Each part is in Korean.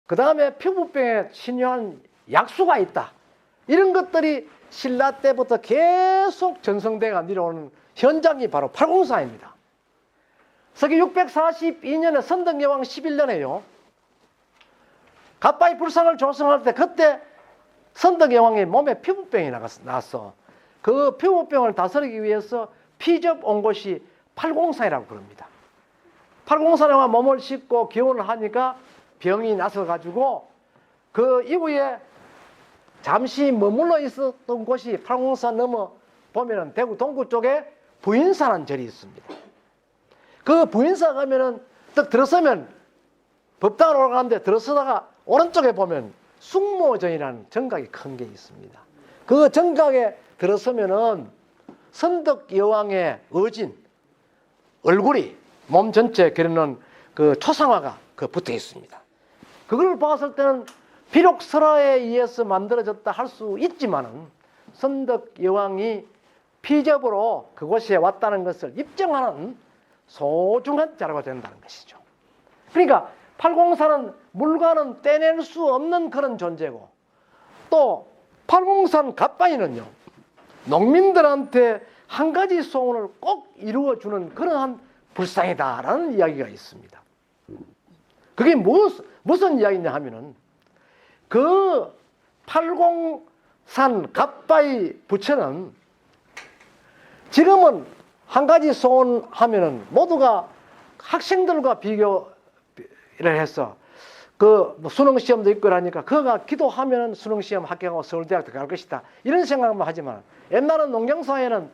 그 다음에 피부병에 신유한 약수가 있다. 이런 것들이 신라 때부터 계속 전성대가 내려오는 현장이 바로 팔공사입니다. 서기 642년에 선덕여왕 11년에요. 갓바이 불상을 조성할 때 그때 선덕여왕의 몸에 피부병이 나왔어. 그 피부병을 다스리기 위해서 피접 온 곳이 팔공산이라고 부릅니다. 팔공산에만 몸을 싣고 기원을 하니까 병이 나서가지고 그 이후에 잠시 머물러 있었던 곳이 팔공산 넘어 보면은 대구 동구 쪽에 부인사라는 절이 있습니다. 그 부인사 가면은 딱 들어서면 법당을 올라가는데 들어서다가 오른쪽에 보면 숙모전이라는 정각이 큰 게 있습니다. 그 정각에 들어서면은 선덕 여왕의 어진 얼굴이 몸 전체에 그리는 그 초상화가 붙어 있습니다. 그걸 봤을 때는 비록 설화에 의해서 만들어졌다 할 수 있지만은 선덕 여왕이 피접으로 그곳에 왔다는 것을 입증하는 소중한 자료가 된다는 것이죠. 그러니까 팔공산은 물과는 떼낼 수 없는 그런 존재고, 또 팔공산 갓바위는요 농민들한테 한 가지 소원을 꼭 이루어주는 그러한 불상이다라는 이야기가 있습니다. 그게 무슨 이야기냐 하면은 그 팔공산 갓바위 부처는 지금은 한 가지 소원하면은 모두가 학생들과 비교를 해서 그 수능 시험도 있고 그러니까 그가 기도하면은 수능 시험 합격하고 서울대학도 갈 것이다 이런 생각만 하지만, 옛날은 농경사회는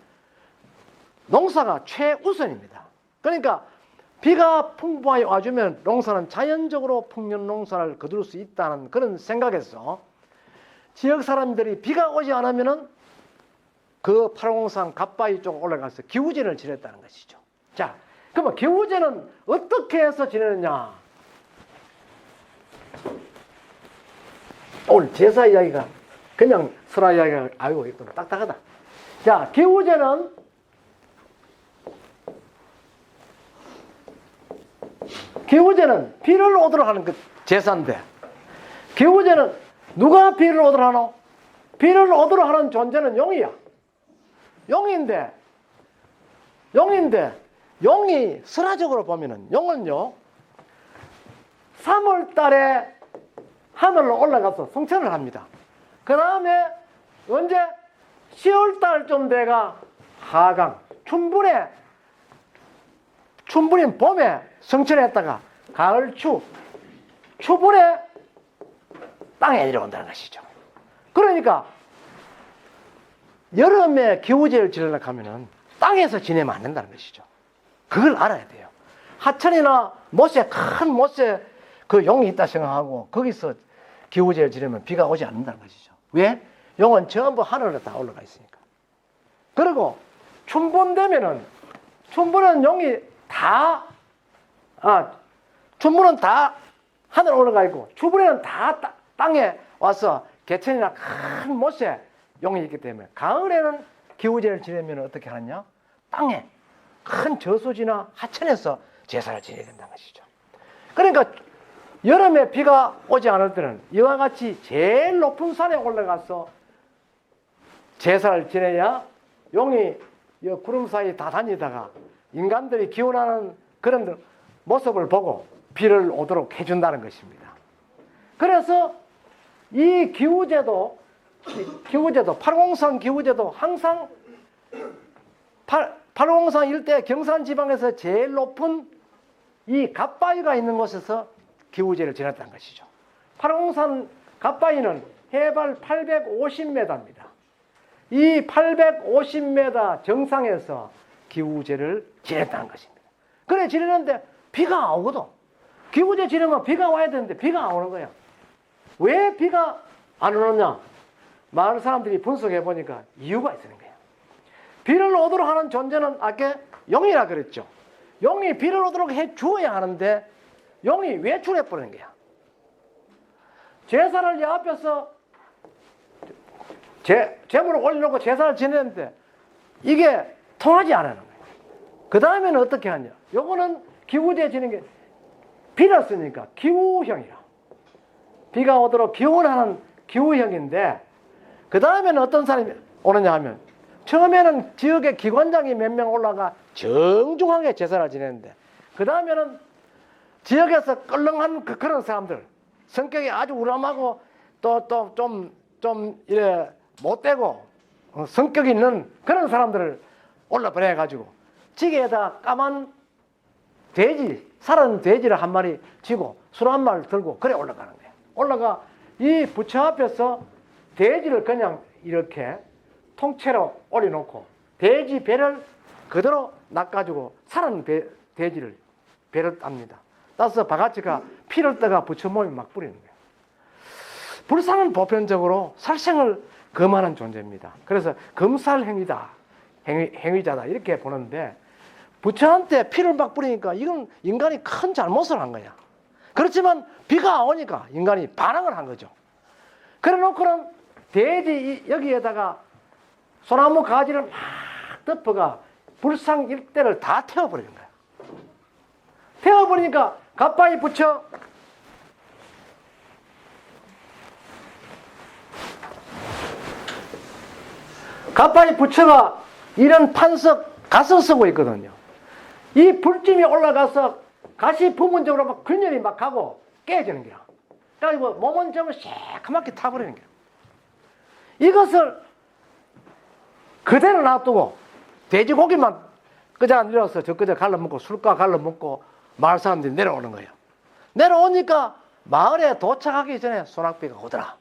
농사가 최우선입니다. 그러니까 비가 풍부하게 와주면 농사는 자연적으로 풍년 농사를 거둘 수 있다는 그런 생각에서 지역 사람들이 비가 오지 않으면은 그 팔공산 갓바위 쪽 올라가서 기우제를 지냈다는 것이죠. 자, 그러면 기우제는 어떻게 해서 지내느냐? 오늘 제사 이야기가 그냥 설화 이야기가 아이고 이거 딱딱하다. 자, 기우제는 비를 얻으러 하는 그 제사인데, 기우제는 누가 비를 얻으러 하노? 비를 얻으러 하는 존재는 용이야. 용인데 용이 설화적으로 보면은 용은요 3월 달에 하늘로 올라가서 성천을 합니다. 그 다음에 언제 10월 달쯤 돼가 하강 춘분인 봄에 성천했다가 가을 추분에 땅에 내려온다는 것이죠. 그러니까 여름에 기우제를 지내려고 하면은 땅에서 지내면 안 된다는 것이죠. 그걸 알아야 돼요. 하천이나 큰 못에 그 용이 있다 생각하고 거기서 기우제를 지내면 비가 오지 않는다는 것이죠. 왜? 용은 전부 하늘에 다 올라가 있으니까. 그리고 춘분 되면은 춘분은 용이 춘분은 다 하늘에 올라가 있고 추분에는 다 땅에 와서 개천이나 큰 못에 용이 있기 때문에 가을에는 기우제를 지내면 어떻게 하느냐? 땅에 큰 저수지나 하천에서 제사를 지내야 된다는 것이죠. 그러니까 여름에 비가 오지 않을 때는 이와 같이 제일 높은 산에 올라가서 제사를 지내야 용이 구름 사이 다 다니다가 인간들이 기원하는 그런 모습을 보고 비를 오도록 해준다는 것입니다. 그래서 이 기우제도 팔공산 기우제도 항상 팔공산 일대 경산 지방에서 제일 높은 이 갓바위가 있는 곳에서 기우제를 지냈다는 것이죠. 팔공산 갓바위는 해발 850m입니다. 이 850m 정상에서 기우제를 지냈다는 것입니다. 그래 지내는데 비가 안 오거든. 기우제 지내면 비가 와야 되는데 비가 안 오는 거야. 왜 비가 안 오느냐? 마을 사람들이 분석해 보니까 이유가 있는 거예요. 비를 오도록 하는 존재는 아까 용이라 그랬죠. 용이 비를 오도록 해 주어야 하는데 용이 외출해 버리는 거야. 제사를 이 앞에서 제물을 올려놓고 제사를 지내는데 이게 통하지 않는 거예요. 그 다음에는 어떻게 하냐? 요거는 기우제 지는 게 비를 쓰니까 기우형이라. 비가 오도록 기원하는 기후형인데, 그 다음에는 어떤 사람이 오느냐 하면, 처음에는 지역의 기관장이 몇 명 올라가 정중하게 제사를 지내는데, 그 다음에는 지역에서 껄렁한 그런 사람들, 성격이 아주 우람하고 또 좀 이래 못되고 성격이 있는 그런 사람들을 올라보내가지고 지게에다 까만 돼지, 살은 돼지를 한 마리 쥐고 술 한 마리 들고 그래 올라가는 거예요. 올라가 이 부처 앞에서 돼지를 그냥 이렇게 통째로 올려놓고 돼지 배를 그대로 낚아주고 살은 돼지를 배를 땁니다. 따서 바가지가 피를 떠가 부처 몸에 막 뿌리는 거예요. 불상은 보편적으로 살생을 금하는 존재입니다. 그래서 금살행위다, 행위자다 이렇게 보는데, 부처한테 피를 막 뿌리니까 이건 인간이 큰 잘못을 한 거야. 그렇지만 비가 오니까 인간이 반항을 한 거죠. 그래 놓고는 돼지 여기에다가 소나무 가지를 막 덮어가 불상 일대를 다 태워버리는 거야. 태워버리니까 가빠이 부처 부처가 이런 판석 갓을 쓰고 있거든요. 이 불찜이 올라가서 가시 부분적으로 막 균열이 막 가고 깨지는 거야. 그래가지고 몸은 점을 새카맣게 타버리는 거야. 이것을 그대로 놔두고 돼지고기만 그저 내려서 저 그저 갈라먹고 술가 갈라먹고 마을 사람들이 내려오는 거예요. 내려오니까 마을에 도착하기 전에 소낙비가 오더라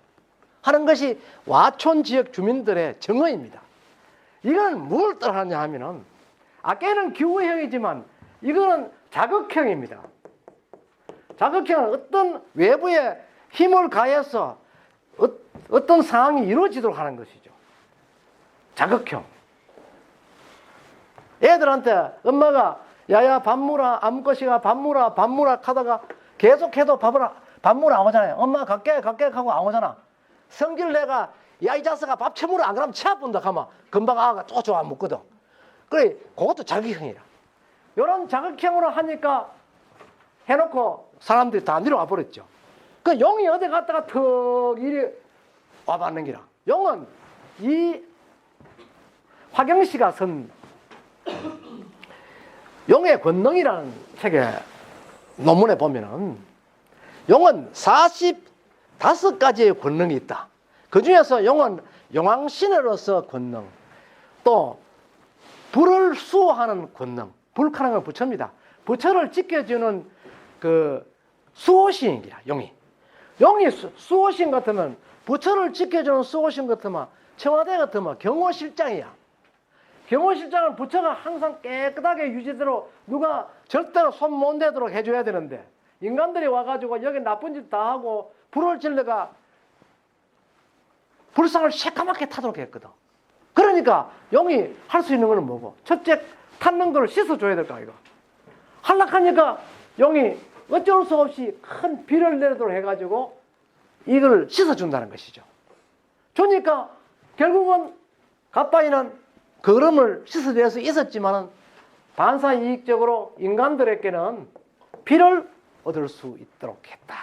하는 것이 와촌 지역 주민들의 정어입니다. 이건 뭘 뜻하냐 하면은, 아까는 기후형이지만 이거는 자극형입니다. 자극형은 어떤 외부의 힘을 가해서 어떤 상황이 이루어지도록 하는 것이죠. 자극형. 애들한테 엄마가 야야 밥 물어, 암것이가 밥 물어 하다가 계속해도 밥 물어 안 오잖아요. 엄마 갈게 하고 안 오잖아. 성질 내가 야 이 자식아 밥 처물어 안 그러면 치 아픈다 하면 금방 아가 또 좋아 먹거든. 그래 그것도 자극형이라. 이런 자극형으로 하니까 해놓고 사람들이 다 내려와 버렸죠. 그 용이 어디 갔다가 턱 이리 와봤는 기라. 용은 이 화경씨가 쓴 용의 권능이라는 책의 논문에 보면은 용은 45가지의 권능이 있다. 그 중에서 용은 용왕신으로서 권능, 또 불을 수호하는 권능, 불하는 건 부처입니다. 부처를 지켜주는 그 수호신이라 용이. 용이 수호신 같으면, 부처를 지켜주는 수호신 같으면 청와대 같으면 경호실장이야. 경호실장은 부처가 항상 깨끗하게 유지대로 누가 절대로 손 못 대도록 해줘야 되는데, 인간들이 와가지고 여기 나쁜 짓 다 하고 불을 질러가 불상을 새까맣게 타도록 했거든. 그러니까 용이 할 수 있는 거는 뭐고? 첫째, 탔는 걸 씻어줘야 될까 이거. 한락하니까 용이 어쩔 수 없이 큰 비를 내리도록 해가지고 이걸 씻어준다는 것이죠. 주니까 결국은 갓바이는 거름을 씻어낼 수 있었지만은 반사이익적으로 인간들에게는 비를 얻을 수 있도록 했다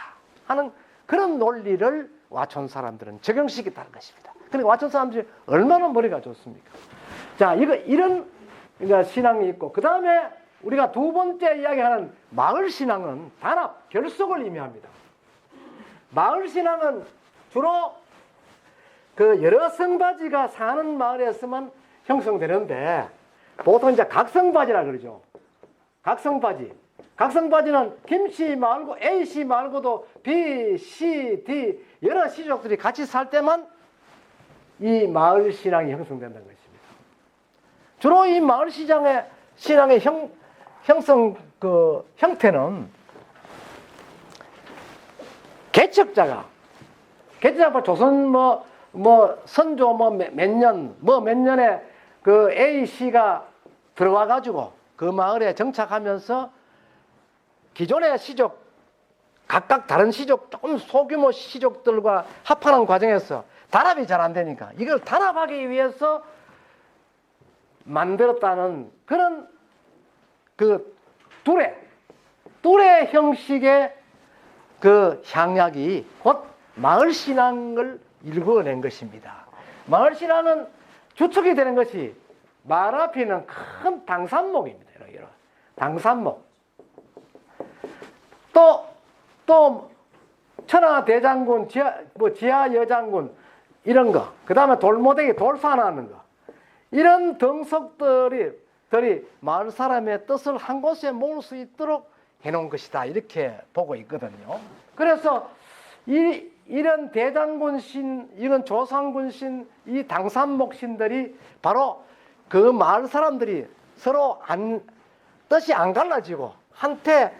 하는 그런 논리를 와촌 사람들은 적용시켰다는 것입니다. 그러니까 와촌 사람들이 얼마나 머리가 좋습니까? 자, 이런 신앙이 있고, 그 다음에 우리가 두 번째 이야기하는 마을 신앙은 단합, 결속을 의미합니다. 마을 신앙은 주로 그 여러 성바지가 사는 마을에서만 형성되는데, 보통 이제 각성바지라 그러죠. 각성바지는 김씨 말고 A씨 말고도 B, C, D 여러 시족들이 같이 살 때만 이 마을 신앙이 형성된다는 것입니다. 주로 이 마을 신앙의 형성 그 형태는 개척자가 조선 선조 몇 년에 그 A, C가 들어와 가지고 그 마을에 정착하면서 기존의 시족, 각각 다른 시족, 조금 소규모 시족들과 합하는 과정에서 단합이 잘 안 되니까 이걸 단합하기 위해서 만들었다는 그런 그 뚜레 형식의 그 향약이 곧 마을신앙을 일궈낸 것입니다. 마을신앙은 주축이 되는 것이 마을 앞에 있는 큰 당산목입니다. 이런 당산목. 또 천하대장군, 지하여장군 이런 거, 그 다음에 돌모대기, 돌산하는 거, 이런 등석들이 마을 사람의 뜻을 한 곳에 모을 수 있도록 해놓은 것이다, 이렇게 보고 있거든요. 그래서 이런 대장군신, 이런 조상군신, 이 당산목신들이 바로 그 마을 사람들이 서로 뜻이 안 갈라지고 한테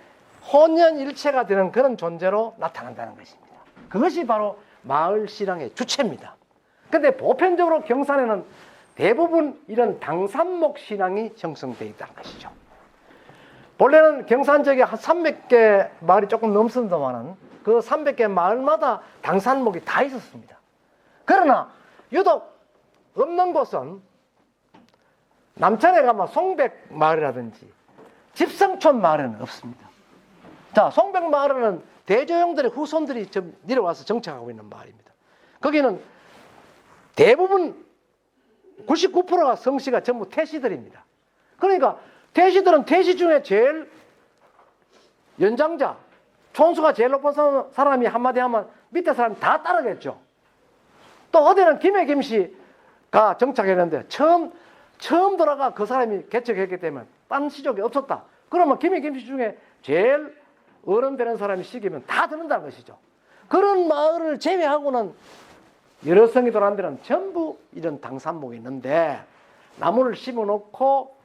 혼연일체가 되는 그런 존재로 나타난다는 것입니다. 그것이 바로 마을신앙의 주체입니다. 근데 보편적으로 경산에는 대부분 이런 당산목 신앙이 형성되어 있다는 것이죠. 본래는 경산 지역에 한 300개 마을이 조금 넘습니다만은 그 300개 마을마다 당산목이 다 있었습니다. 그러나 유독 없는 곳은 남천에 가면 송백 마을이라든지 집성촌 마을에는 없습니다. 자, 송백 마을에는 대조영들의 후손들이 내려와서 정착하고 있는 마을입니다. 거기는 대부분 99%가 성씨가 전부 태시들입니다. 그러니까 태시들은 태시 중에 제일 연장자, 촌수가 제일 높은 사람이 한마디 하면 밑에 사람이 다 따르겠죠. 또 어디는 김해 김씨가 정착했는데 처음 들어가 그 사람이 개척했기 때문에 딴 시족이 없었다. 그러면 김해 김씨 중에 제일 어른 되는 사람이 시키면 다 듣는다는 것이죠. 그런 마을을 제외하고는 여러 성이 돌아온 데는 전부 이런 당산목이 있는데 나무를 심어놓고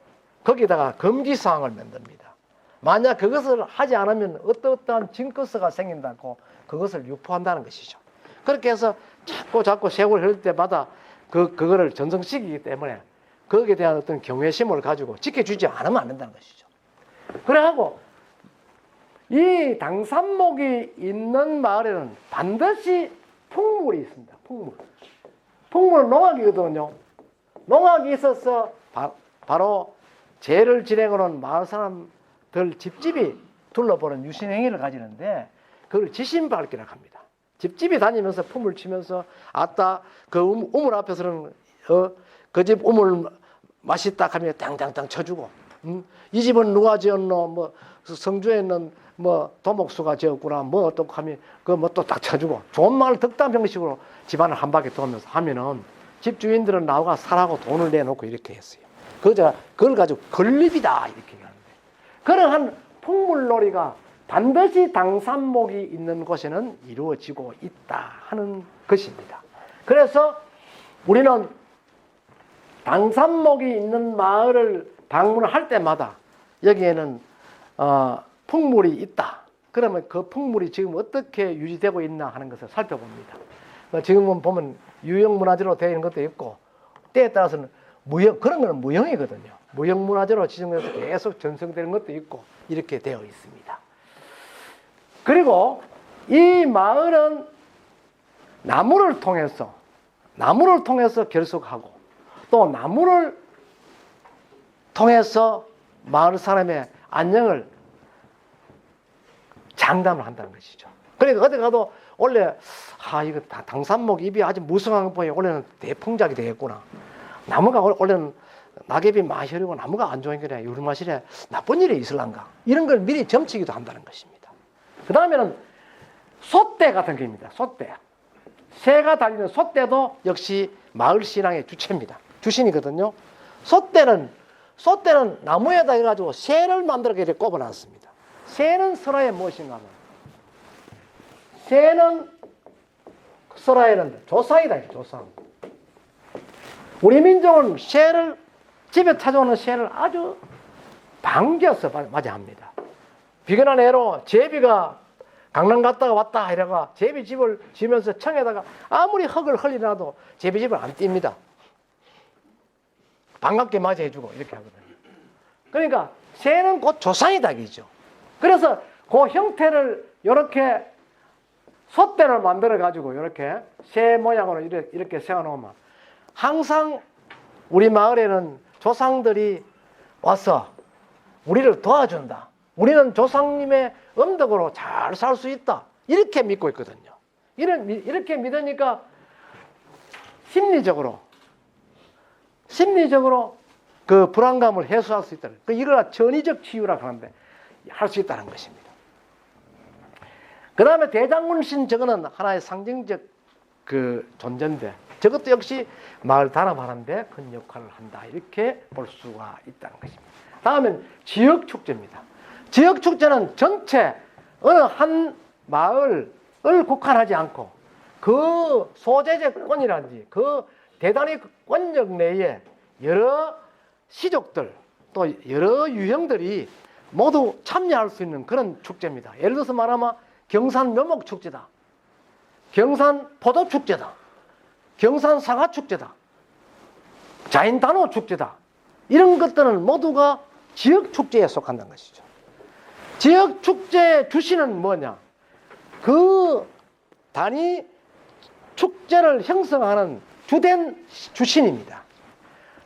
거기다가 금기사항을 만듭니다. 만약 그것을 하지 않으면 어떠한 징크스가 생긴다고 그것을 유포한다는 것이죠. 그렇게 해서 자꾸 세월이 흐를 때마다 그거를 전승시키기 때문에 거기에 대한 어떤 경외심을 가지고 지켜주지 않으면 안 된다는 것이죠. 그래하고 이 당산목이 있는 마을에는 반드시 풍물이 있습니다. 풍물은 농악이거든요. 농악이 있어서 바로 제를 지내고는 마을 사람들 집집이 둘러보는 유신행위를 가지는데 그걸 지신밟기라고 합니다. 집집이 다니면서 품을 치면서 아따 그 우물 앞에서는 그 집 우물 맛있다 하면 땅땅땅 쳐주고 이 집은 누가 지었노 뭐 성주에 있는 뭐 도목수가 지었구나 뭐 어떻게 하면 그 뭐 또 딱 쳐주고 좋은 말을 덕담 형식으로 집안을 한 바퀴 돌면서 하면은 집주인들은 나와 살하고 돈을 내놓고 이렇게 했어요. 그걸 가지고 건립이다 이렇게 하는데 그러한 풍물놀이가 반드시 당산목이 있는 곳에는 이루어지고 있다 하는 것입니다. 그래서 우리는 당산목이 있는 마을을 방문할 때마다 여기에는 풍물이 있다. 그러면 그 풍물이 지금 어떻게 유지되고 있나 하는 것을 살펴봅니다. 지금은 보면 유형문화재로 되어 있는 것도 있고 때에 따라서는 그런 거는 무형이거든요. 무형문화재로 지정돼서 계속 전승되는 것도 있고 이렇게 되어 있습니다. 그리고 이 마을은 나무를 통해서 결속하고 또 나무를 통해서 마을 사람의 안녕을 장담을 한다는 것이죠. 그러니까 어디 가도 원래 이거 당산목 잎이 아주 무성한 보여 원래는 대풍작이 되겠구나. 나무가 원래는 낙엽이 많이 흐르고 나무가 안 좋은 거냐 유름하시래 나쁜 일이 있을란가 이런 걸 미리 점치기도 한다는 것입니다. 그 다음에는 솥대 같은 겁니다. 솥대. 새가 달리는 솥대도 역시 마을 신앙의 주체입니다. 주신이거든요. 솥대는 나무에다 해가지고 새를 만들어 이렇게 꼽아놨습니다. 새는 설화에 무엇인가 하면 새는 설화에는 조상이다. 조상. 우리 민족은 새를 집에 찾아오는 새를 아주 반겨서 맞이합니다. 비근한 애로 제비가 강남 갔다가 왔다 이래가 제비집을 지면서 청에다가 아무리 흙을 흘리나도 제비집을 안 띱니다. 반갑게 맞이해주고 이렇게 하거든요. 그러니까 새는 곧 조상이다 이죠. 그래서 그 형태를 이렇게 솥대를 만들어 가지고 이렇게 새 모양으로 이렇게 세워놓으면 항상 우리 마을에는 조상들이 와서 우리를 도와준다. 우리는 조상님의 음덕으로 잘 살 수 있다. 이렇게 믿고 있거든요. 이렇게 믿으니까 심리적으로 그 불안감을 해소할 수 있다는, 이걸 전위적 치유라고 하는데 할 수 있다는 것입니다. 그 다음에 대장군신, 저거는 하나의 상징적 그 존재인데, 저것도 역시 마을 단합하는데 큰 역할을 한다, 이렇게 볼 수가 있다는 것입니다. 다음은 지역축제입니다. 지역축제는 전체 어느 한 마을을 국한하지 않고 그 소재재권이라든지 그 대단히 권력 내에 여러 시족들 또 여러 유형들이 모두 참여할 수 있는 그런 축제입니다. 예를 들어서 말하면 경산 묘목축제다, 경산 포도축제다, 경산 사과축제다, 자인단오축제다, 이런 것들은 모두가 지역축제에 속한다는 것이죠. 지역축제의 주신은 뭐냐? 그 단위 축제를 형성하는 주된 주신입니다.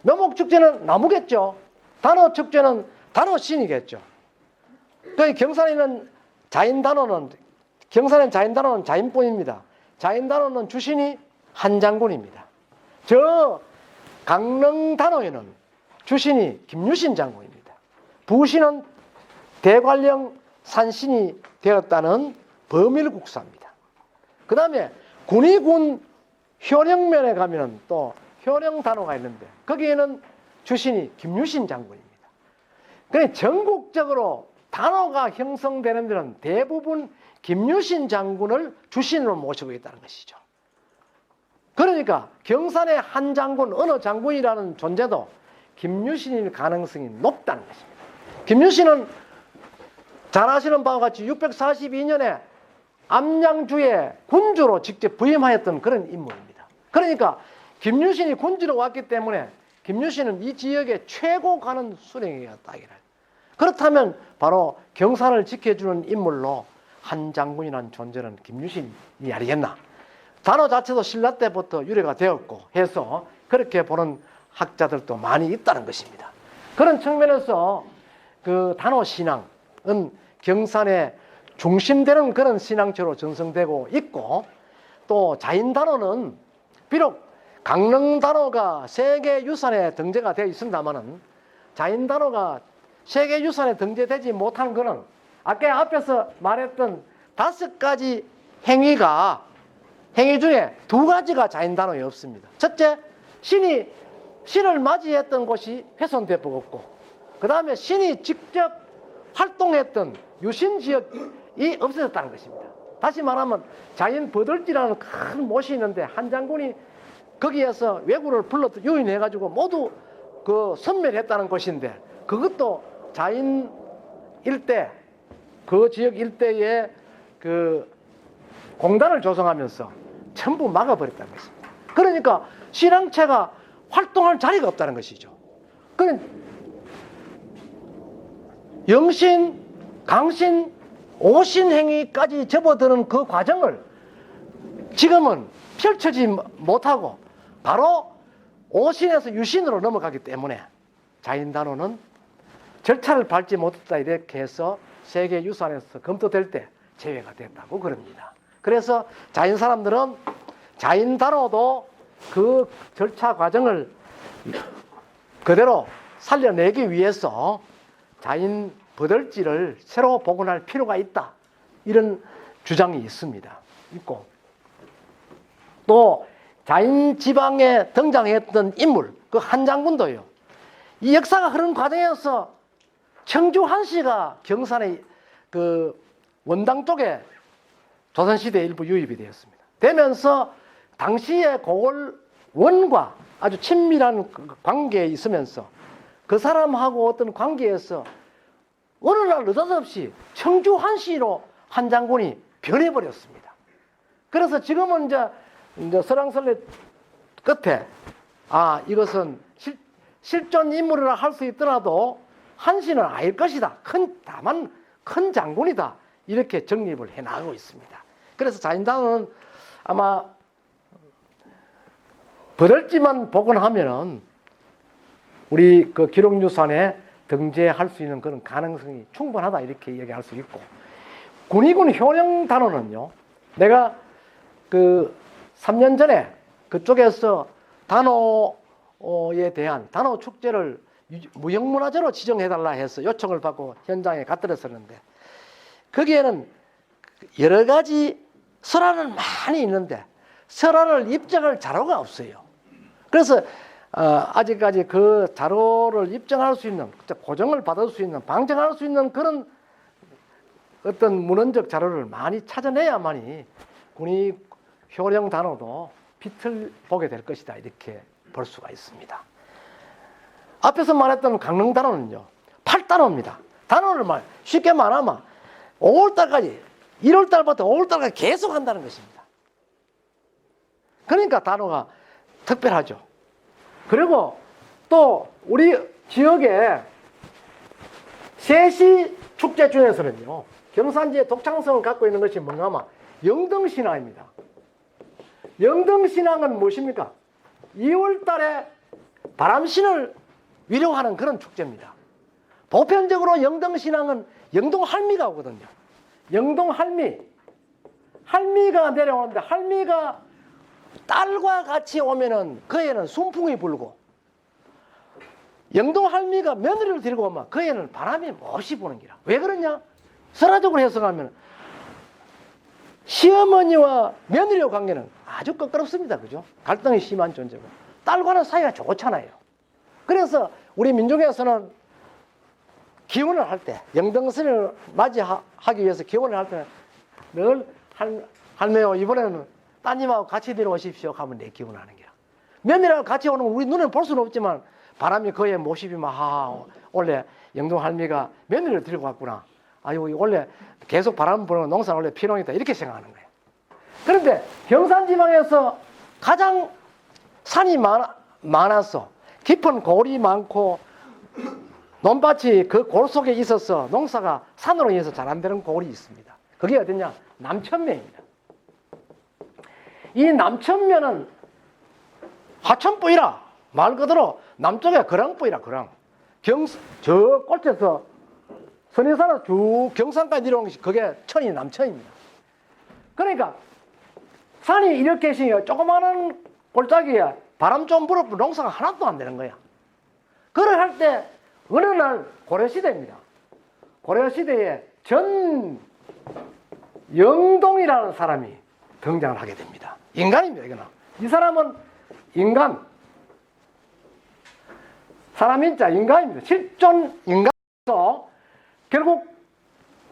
묘목축제는 나무겠죠. 단오축제는 단오신이겠죠. 그 경산에 있는 자인단오는, 경산의 자인단오는 자인뿐입니다. 자인단오는 주신이 한장군입니다. 저 강릉단오에는 주신이 김유신 장군입니다. 부신은 대관령 산신이 되었다는 범일국사입니다. 그 다음에 군위군 효령면에 가면 또 효령단오가 있는데 거기에는 주신이 김유신 장군입니다. 그러니까 전국적으로 단오가 형성되는 데는 대부분 김유신 장군을 주신으로 모시고 있다는 것이죠. 그러니까 경산의 한 장군, 어느 장군이라는 존재도 김유신일 가능성이 높다는 것입니다. 김유신은 잘 아시는 바와 같이 642년에 암양주의 군주로 직접 부임하였던 그런 인물입니다. 그러니까 김유신이 군주로 왔기 때문에 김유신은 이 지역의 최고 가는 수령이었다. 그렇다면 바로 경산을 지켜주는 인물로 한 장군이라는 존재는 김유신이 아니겠나. 단어 자체도 신라 때부터 유래가 되었고 해서 그렇게 보는 학자들도 많이 있다는 것입니다. 그런 측면에서 그 단오 신앙은 경산의 중심되는 그런 신앙처로 전성되고 있고, 또 자인단오는 비록 강릉단오가 세계유산에 등재가 되어 있습니다마는 자인단오가 세계유산에 등재되지 못한 것은 아까 앞에서 말했던 5가지 행위 중에 2가지가 자인단오에 없습니다. 첫째, 신을 맞이했던 곳이 훼손될 수 없고, 그 다음에 신이 직접 활동했던 유신지역이 없어졌다는 것입니다. 다시 말하면 자인 버들지라는 큰 못이 있는데 한 장군이 거기에서 왜구를 불러 유인해가지고 모두 그 섬멸했다는 것인데, 그것도 자인 일대, 그 지역 일대에 그 공단을 조성하면서 전부 막아버렸다는 것입니다. 그러니까 신앙체가 활동할 자리가 없다는 것이죠. 영신, 강신, 오신 행위까지 접어드는 그 과정을 지금은 펼쳐지 못하고 바로 오신에서 유신으로 넘어가기 때문에 자인단오는 절차를 밟지 못했다, 이렇게 해서 세계유산에서 검토될 때 제외가 됐다고 그럽니다. 그래서 자인 사람들은 자인단오도 그 절차 과정을 그대로 살려내기 위해서 자인 버들지를 새로 복원할 필요가 있다, 이런 주장이 있고, 또 자인 지방에 등장했던 인물 그 한 장군도요, 이 역사가 흐르는 과정에서 청주 한씨가 경산의 그 원당 쪽에 조선시대 일부 유입이 되었습니다. 되면서 당시의 고골원과 아주 친밀한 관계에 있으면서 그 사람하고 어떤 관계에서 어느 날 느닷없이 청주 한씨로 한 장군이 변해버렸습니다. 그래서 지금은 이제 설왕설래 끝에 이것은 실존 인물이라 할 수 있더라도 한씨는 아닐 것이다, 다만 큰 장군이다, 이렇게 정립을 해나가고 있습니다. 그래서 자인단오는 아마 버들지만 복원하면은 우리 그 기록유산에 등재할 수 있는 그런 가능성이 충분하다, 이렇게 얘기할 수 있고, 군위군 효령단오는요, 내가 그 3년 전에 그쪽에서 단오에 대한 단오 축제를 무형문화재로 지정해달라 해서 요청을 받고 현장에 갔더랬었는데 거기에는 여러 가지 설화는 많이 있는데 설화를 입증할 자료가 없어요. 그래서 아직까지 그 자료를 입증할 수 있는, 고정을 받을 수 있는, 방증할 수 있는 그런 어떤 문헌적 자료를 많이 찾아내야만이 군이 효령 단오도 빛을 보게 될 것이다, 이렇게 볼 수가 있습니다. 앞에서 말했던 강릉 단오는요, 8단오입니다. 단오를 쉽게 말하면 5월달까지, 1월달부터 5월달까지 계속 한다는 것입니다. 그러니까 단오가 특별하죠. 그리고 또 우리 지역에 세시 축제 중에서는요, 경산지의 독창성을 갖고 있는 것이 뭔가 하면 영등신앙입니다. 영등신앙은 무엇입니까? 2월달에 바람신을 위로하는 그런 축제입니다. 보편적으로 영등신앙은 영동할미가 오거든요. 영동할미, 할미가 내려오는데 할미가 딸과 같이 오면은 그 애는 순풍이 불고, 영동할미가 며느리를 데리고 오면 그 애는 바람이 몹시 부는 기라. 왜 그러냐? 설화적으로 해석하면 시어머니와 며느리의 관계는 아주 껄끄럽습니다. 그죠? 갈등이 심한 존재고 딸과는 사이가 좋잖아요. 그래서 우리 민족에서는 기원을 할 때, 영등신을 맞이하기 위해서 기원을 할 때는 늘 할매요, 이번에는 따님하고 같이 내려오십시오 하면 내 기원을 하는 게야. 며느리하고 같이 오는 우리 눈에는 볼 수는 없지만 바람이 그의 모습이면 원래 영동 할미가 며느리를 들고 왔구나. 아유, 원래 계속 바람 부는 농사는 원래 피농이다, 이렇게 생각하는 거예요. 그런데 경산지방에서 가장 산이 많아서 깊은 골이 많고 논밭이 그 골 속에 있어서 농사가 산으로 인해서 잘 안 되는 골이 있습니다. 그게 어디냐? 남천면입니다. 이 남천면은 하천뿌이라, 말 그대로 남쪽에 거랑뿌이라, 거랑. 저 꼴에서 선인산은 쭉 경산까지 내려오는 것이 그게 천이 남천입니다. 그러니까 산이 이렇게 있으니까 조그마한 골짜기에 바람 좀 불어도 농사가 하나도 안 되는 거야. 그걸 할 때 어느 날 고려시대입니다. 고려시대에 전영동이라는 사람이 등장을 하게 됩니다. 인간입니다, 이거는. 이 사람은 인간, 사람인자 인간입니다. 실존 인간에서 결국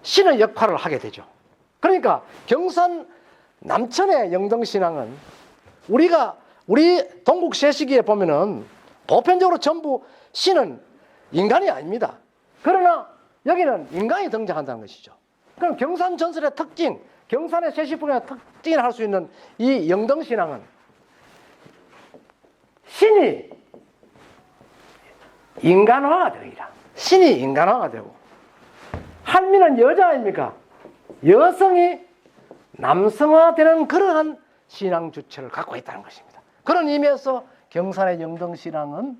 신의 역할을 하게 되죠. 그러니까 경산 남천의 영등신앙은 우리 동국세시기에 보면은 보편적으로 전부 신은 인간이 아닙니다. 그러나 여기는 인간이 등장한다는 것이죠. 그럼 경산 전설의 특징, 경산의 세시풍의 특징을 할 수 있는 이 영등신앙은 신이 인간화가 되기라. 신이 인간화가 되고, 할미는 여자 아닙니까? 여성이 남성화되는 그러한 신앙 주체를 갖고 있다는 것입니다. 그런 의미에서 경산의 영등신앙은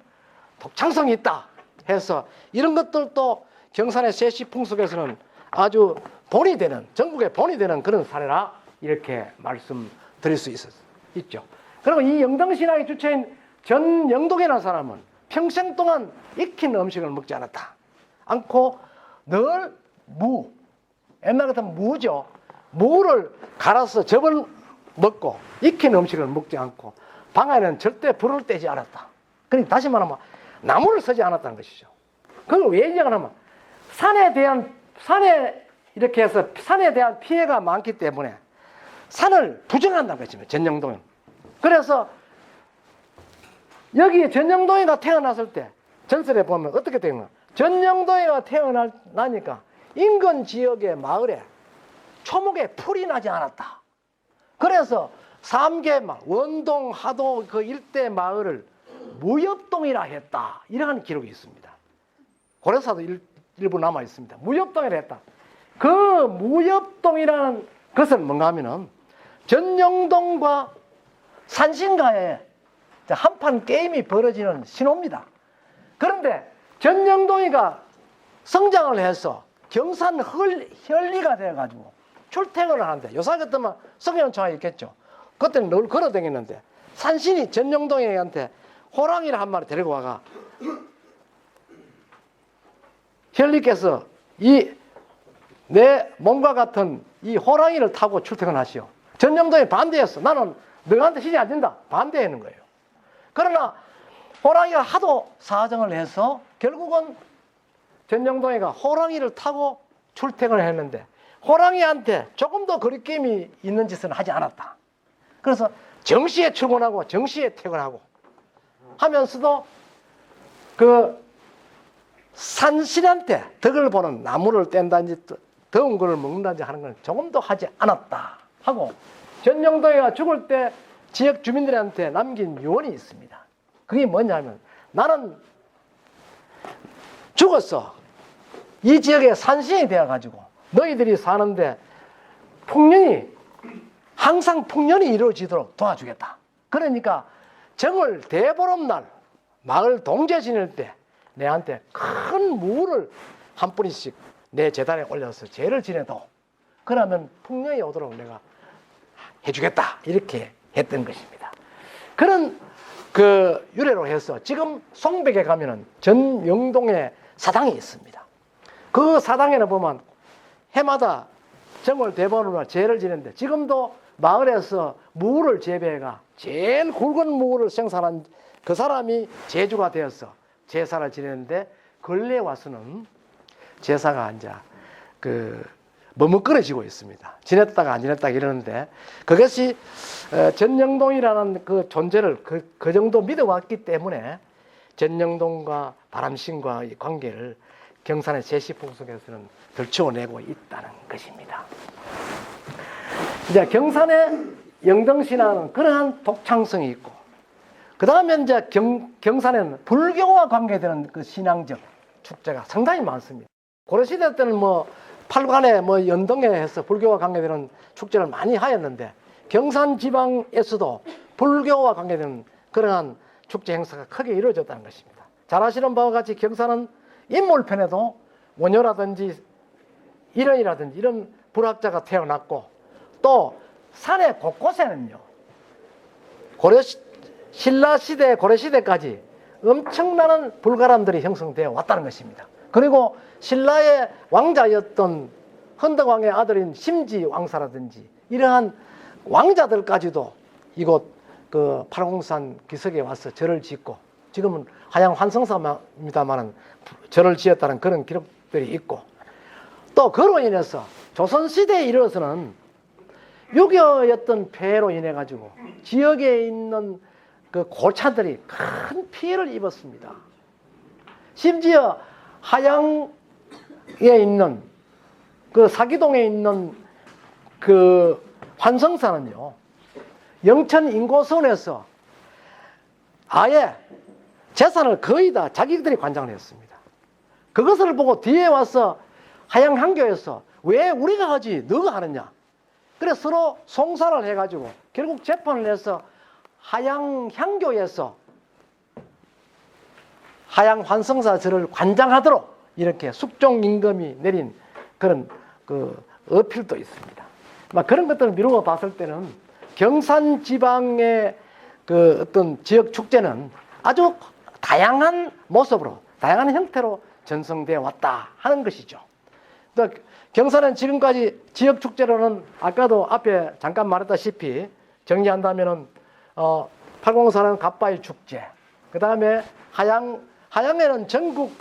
독창성이 있다 해서 이런 것들도 경산의 세시풍속에서는 아주 본이 되는, 전국의 본이 되는 그런 사례라 이렇게 말씀드릴 수 있죠. 그리고 이 영등신앙의 주체인 전영동이라는 사람은 평생 동안 익힌 음식을 먹지 않고 늘 옛날 같으면 무죠. 무를 갈아서 즙을 먹고 익힌 음식을 먹지 않고 방에는 절대 불을 떼지 않았다. 그러니까 다시 말하면 나무를 쓰지 않았다는 것이죠. 그걸 왜 얘기하냐면 이렇게 해서 산에 대한 피해가 많기 때문에 산을 부정한다는 것입니다. 전영동은. 그래서 여기 전영동이가 태어났을 때 전설에 보면 어떻게 되는가? 전영동이가 태어나니까 인근 지역의 마을에 초목에 풀이 나지 않았다. 그래서 3개 원동, 하도 그 일대 마을을 무협동이라 했다. 이러한 기록이 있습니다. 고려사도 일부 남아 있습니다. 무협동이라 했다. 그 무협동이라는 것은 뭔가 하면은 전영동과 산신가에 한판 게임이 벌어지는 신호입니다. 그런데 전영동이가 성장을 해서 경산 혈리가 되어가지고 출퇴근을 하는데 요새 같으면 성년초가 있겠죠. 그때는 늘 걸어 다녔는데 산신이 전영동이한테 호랑이를 한 마리 데리고 와가 혈리께서 이 내 몸과 같은 이 호랑이를 타고 출퇴근하시오. 전영동이 반대했어. 나는 너한테 시집 안 된다. 반대하는 거예요. 그러나 호랑이가 하도 사정을 해서 결국은 전영동이가 호랑이를 타고 출퇴근을 했는데 호랑이한테 조금 더 거리낌이 있는 짓은 하지 않았다. 그래서 정시에 출근하고 정시에 퇴근하고 하면서도 그 산신한테 덕을 보는 나무를 뗀다든지 더운 걸 먹는다든지 하는 건 조금도 하지 않았다 하고 전영동이가 죽을 때 지역 주민들한테 남긴 유언이 있습니다. 그게 뭐냐면 나는 죽었어. 이 지역에 산신이 되어가지고 너희들이 사는데 항상 풍년이 이루어지도록 도와주겠다. 그러니까 정월 대보름날 마을 동제 지낼 때 내한테 큰 무를 한 뿌리씩 내 제단에 올려서 제를 지내도 그러면 풍년이 오도록 내가 해주겠다. 이렇게 했던 것입니다. 그런 그 유래로 해서 지금 송백에 가면은 전영동에 사당이 있습니다. 그 사당에는 보면 해마다 정월 대보름날 제를 지내는데 지금도 마을에서 무를 재배해가 제일 굵은 무를 생산한 그 사람이 제주가 되어서 제사를 지내는데 근래에 와서는 제사가 이제 머뭇거려지고 있습니다. 지냈다가 안 지냈다가 이러는데 그것이 전영동이라는 그 존재를 그 정도 믿어왔기 때문에 전영동과 바람신과의 관계를 경산의 제시풍속에서는 들추어내고 있다는 것입니다. 이제 경산의 영등신화는 그러한 독창성이 있고 그 다음에 이제 경산에는 불교와 관계되는 그 신앙적 축제가 상당히 많습니다. 고려시대 때는 팔관에 연동에 해서 불교와 관계되는 축제를 많이 하였는데 경산 지방에서도 불교와 관계되는 그러한 축제 행사가 크게 이루어졌다는 것입니다. 잘 아시는 바와 같이 경산은 인물편에도 원효라든지 일원이라든지 이런 불학자가 태어났고 또 산의 곳곳에는요 신라시대 고려시대까지 엄청나는 불가람들이 형성되어 왔다는 것입니다. 그리고 신라의 왕자였던 헌덕왕의 아들인 심지왕사라든지 이러한 왕자들까지도 이곳 그 팔공산 기석에 와서 절을 짓고 지금은 하양 환성사입니다만 절을 지었다는 그런 기록들이 있고 또 그로 인해서 조선시대에 이르러서는 유교였던 폐해로 인해 가지고 지역에 있는 그 고차들이 큰 피해를 입었습니다. 심지어 하양에 있는 그 사기동에 있는 그 환성사는요 영천 인고선에서 아예 재산을 거의 다 자기들이 관장을 했습니다. 그것을 보고 뒤에 와서 하양 향교에서 왜 우리가 하지 너가 하느냐 그래서 서로 송사를 해가지고 결국 재판을 해서 하양 향교에서 하양 환성사 절을 관장하도록 이렇게 숙종 임금이 내린 그런 그 어필도 있습니다. 그런 것들을 미루어 봤을 때는 경산 지방의 그 어떤 지역 축제는 아주 다양한 모습으로 다양한 형태로 전성되어 왔다 하는 것이죠. 또 경산은 지금까지 지역 축제로는 아까도 앞에 잠깐 말했다시피 정리한다면은 팔공산은 갓바위 축제, 그 다음에 하양에는 전국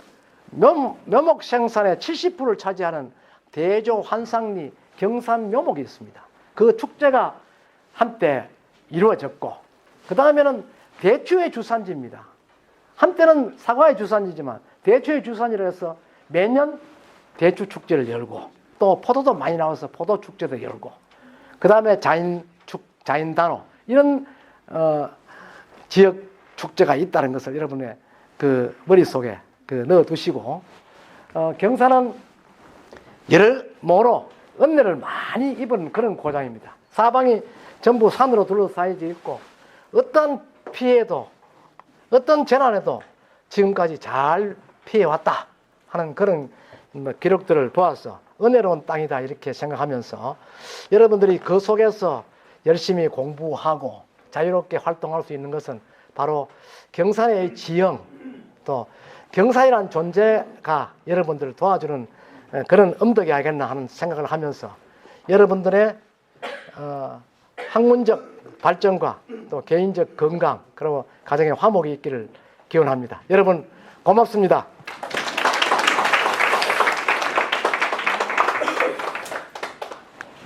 묘목 생산의 70%를 차지하는 대조 환상리 경산 묘목이 있습니다. 그 축제가 한때 이루어졌고 그 다음에는 대추의 주산지입니다. 한때는 사과의 주산지지만 대추의 주산지라 해서 매년 대추 축제를 열고 또 포도도 많이 나와서 포도 축제도 열고 그 다음에 자인단오 이런 지역 축제가 있다는 것을 여러분의 그 머릿속에 넣어두시고 경산은 여러모로 은혜를 많이 입은 그런 고장입니다. 사방이 전부 산으로 둘러싸여져 있고 어떤 피해도 어떤 재난에도 지금까지 잘 피해왔다 하는 그런 기록들을 보아서 은혜로운 땅이다 이렇게 생각하면서 여러분들이 그 속에서 열심히 공부하고 자유롭게 활동할 수 있는 것은 바로 경산의 지형, 또 경산이라는 존재가 여러분들을 도와주는 그런 엄덕이 아니겠나 하는 생각을 하면서 여러분들의 학문적 발전과 또 개인적 건강 그리고 가정의 화목이 있기를 기원합니다. 여러분 고맙습니다.